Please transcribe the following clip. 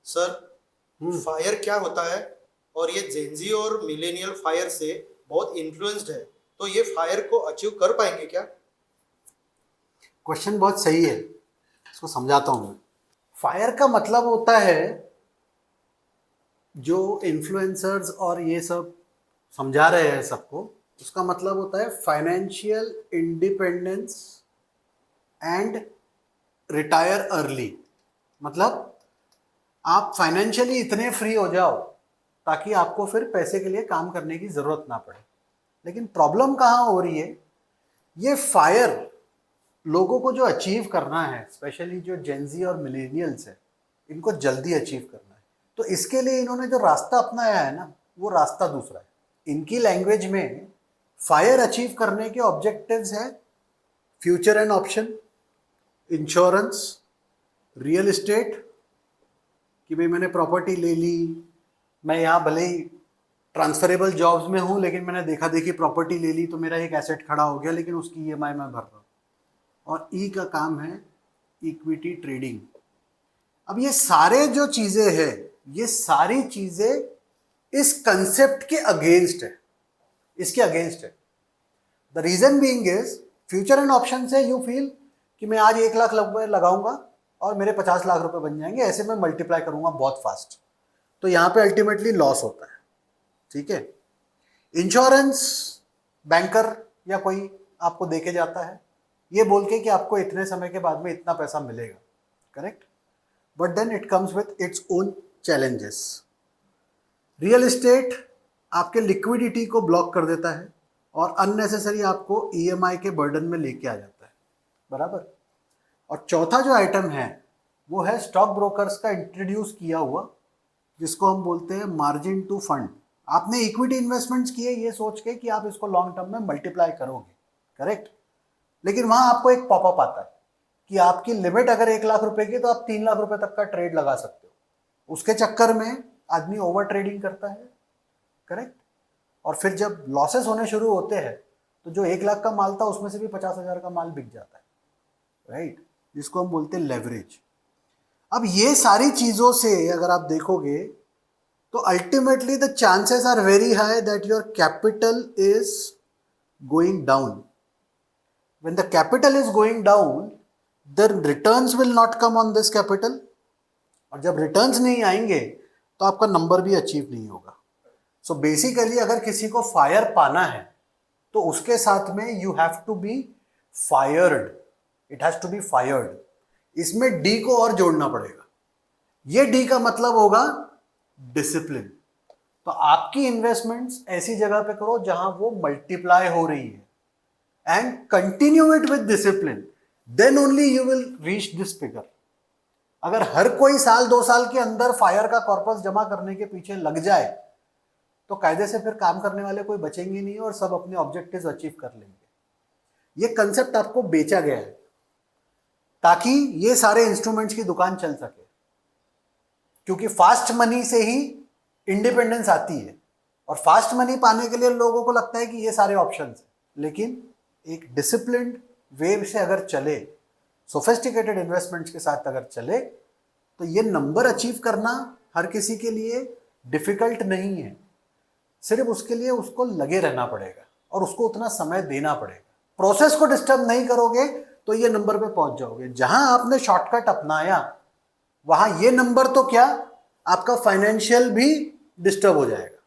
Sir, fire क्या होता है? और ये जेनजी और मिलेनियल फायर से बहुत इन्फ्लुएंस्ड है, तो ये फायर को अचीव कर पाएंगे क्या? क्वेश्चन बहुत सही है, इसको समझाता हूँ मैं। फायर का मतलब होता है, जो इन्फ्लुएंसर्स और ये सब समझा रहे हैं सबको, उसका मतलब होता है financial independence and retire early. मतलब आप फाइनेंशियली इतने फ्री हो जाओ ताकि आपको फिर पैसे के लिए काम करने की जरूरत ना पड़े। लेकिन प्रॉब्लम कहाँ हो रही है? ये फायर लोगों को जो अचीव करना है, स्पेशली जो जेंजी और मिलेनियल्स है, इनको जल्दी अचीव करना है। तो इसके लिए इन्होंने जो रास्ता अपनाया है ना, वो रास्ता दूसरा है। इनकी लैंग्वेज में फायर अचीव करने के ऑब्जेक्टिव्स है future and option, insurance, real estate, कि भाई मैंने प्रॉपर्टी ले ली, मैं यहाँ भले ही ट्रांसफरेबल जॉब्स में हूँ, लेकिन मैंने देखा देखी प्रॉपर्टी ले ली तो मेरा एक एसेट खड़ा हो गया, लेकिन उसकी ईएमआई मैं भर रहा हूँ। और ई का काम है इक्विटी ट्रेडिंग। अब ये सारे जो चीजें हैं, ये सारी चीजें इस कंसेप्ट के अगेंस्ट है, इसके अगेंस्ट है। The reason being is, future and option से यू फील कि मैं आज 1 लाख रुपए लगाऊंगा और मेरे 50 लाख रुपए बन जाएंगे, ऐसे मैं मल्टीप्लाई करूंगा बहुत फास्ट। तो यहाँ पे अल्टीमेटली लॉस होता है। ठीक है। इंश्योरेंस बैंकर या कोई आपको देके जाता है ये बोल के कि आपको इतने समय के बाद में इतना पैसा मिलेगा, correct? But then it comes with its own challenges. Real estate आपके लिक्विडिटी को ब्लॉक कर देता है और अननेसेसरी आपको ईएमआई के बर्डन में लेके आ जाता है, बराबर? और चौथा जो आइटम है वो है स्टॉक ब्रोकर्स का इंट्रोड्यूस किया हुआ, जिसको हम बोलते हैं मार्जिन टू फंड। आपने इक्विटी इन्वेस्टमेंट्स किए ये सोच के कि आप इसको लॉन्ग टर्म में मल्टीप्लाई करोगे, करेक्ट? लेकिन वहां आपको एक पॉपअप आता है कि आपकी लिमिट अगर 1 लाख रुपए की, तो आप 3 लाख रुपए तक का ट्रेड लगा सकते हो। उसके चक्कर में आदमी ओवर ट्रेडिंग करता है, करेक्ट? और फिर जब लॉसेस होने शुरू होते हैं तो जो 1 लाख का माल था उसमें से भी 50,000 का माल बिक जाता है, राइट? जिसको हम बोलते हैं लेवरेज। अब ये सारी चीजों से अगर आप देखोगे तो ultimately the chances are very high that your capital is going down. When the capital is going down, the returns will not come on this capital. और जब रिटर्न्स नहीं आएंगे तो आपका नंबर भी अचीव नहीं होगा। सो बेसिकली अगर किसी को फायर पाना है तो उसके साथ में you have to be fired, it has to be fired. इसमें डी को और जोड़ना पड़ेगा। ये डी का मतलब होगा डिसिप्लिन। तो आपकी इन्वेस्टमेंट्स ऐसी जगह पे करो जहां वो मल्टीप्लाई हो रही है, and continue it with discipline, then only you will reach this figure. अगर हर कोई साल 2 साल के अंदर फायर का कॉर्पस जमा करने के पीछे लग जाए तो कायदे से फिर काम करने वाले कोई बचेंगे नहीं और सब अपने ऑब्जेक्टिव्स अचीव कर लेंगे। ये कंसेप्ट आपको बेचा गया है ताकि ये सारे इंस्ट्रूमेंट्स की दुकान चल सके, क्योंकि फास्ट मनी से ही इंडिपेंडेंस आती है और फास्ट मनी पाने के लिए लोगों को लगता है कि ये सारे ऑप्शंस हैं। लेकिन एक डिसिप्लिन्ड वे से अगर चले, सोफिस्टिकेटेड इन्वेस्टमेंट्स के साथ अगर चले, तो ये नंबर अचीव करना हर किसी के लिए डिफिकल्ट नहीं है। सिर्फ उसके लिए उसको लगे रहना पड़ेगा और उसको उतना समय देना पड़ेगा। प्रोसेस को डिस्टर्ब नहीं करोगे तो ये नंबर पे पहुंच जाओगे। जहां आपने शॉर्टकट अपनाया वहां ये नंबर तो क्या, आपका फाइनेंशियल भी डिस्टर्ब हो जाएगा।